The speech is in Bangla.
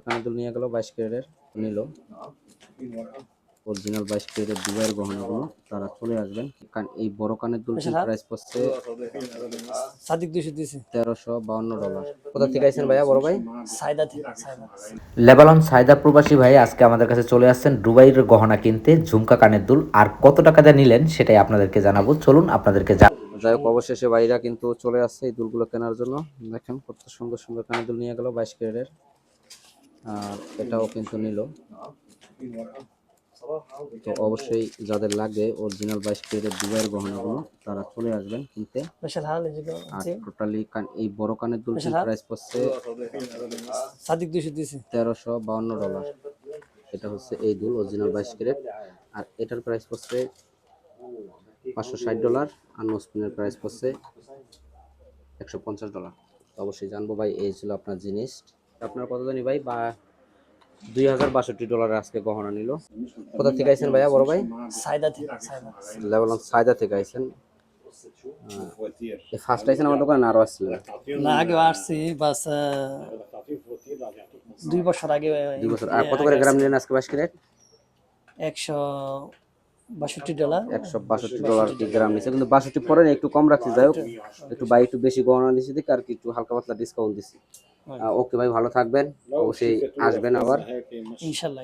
কানের দুল নিয়ে গেল 22 ক্যারেটের নিল অরিজিনাল 22 ক্যারেটের দুবাইয়ের গহনাগুলো তারা চলে আসবেন। এই বড় কানের দুলটির প্রাইস পড়ছে সাদিক 200 দিয়েছে $1352। কোথা থেকে আইছেন ভাইয়া বড় ভাই? সাইদা থেকে সাইদা লেবানন সাইদা প্রবাসী ভাই আজকে আমাদের কাছে চলে আসছেন দুবাইয়ের গহনা কিনতে, ঝুমকা কানের দুল। আর কত টাকা দিয়ে নিলেন সেটাই আপনাদেরকে জানাবো, চলুন আপনাদেরকে যাই হোক, অবশেষে ভাইরা কিন্তু চলে আসছে এই দুলগুলো কেনার জন্য। দেখেন কত সুন্দর সুন্দর কানের দুল নিয়ে গেল 22 ক্যারেটের, আর এটাও কিন্তু নিল। তো অবশ্যই যাদের লাগে অরিজিনাল 22 ক্যারেটের দুবাইয়ের গহনাগুলো তারা চলে আসবেন কিনতে। আর টোটালি এই বড় কানের দুলটির প্রাইস পড়ছে সাদিক 200 দিয়েছে $1352। এটা হচ্ছে এই দুল অরিজিনাল 22 ক্যারেট, আর এটার প্রাইস পড়ছে $560, আর নোসপিনের প্রাইস পড়ছে $150। অবশ্যই জানবো ভাই, এই ছিল আপনার জিনিস। আপনার কত জানি ভাই বা $2062 আজকে গহনা নিল। কোথা থেকে আইছেন ভাইয়া বড় ভাই? সাইদা থেকে সাইদা লেবানন সাইদা থেকে আইছেন। ফার্স্ট আইছেন আমার দোকানে আরো আসছিলেন? না, আগে আসছি বাস 2 বছর আগে। 2 বছর। আর কত করে গ্রাম নিলেন আজকে 22 ক্যারেট? $162 $162 কি গ্রাম নিচ্ছে, কিন্তু 62 পরে একটু কম রাখছি। যাই হোক, একটু ভাই একটু বেশি গহনা দিচ্ছি দিকে, আর কি একটু হালকা পাতলা ডিসকাউন্ট দিচ্ছি। ওকে ভাই, ভালো থাকবেন, অবশ্যই আসবেন আবার ইনশাল্লাহ।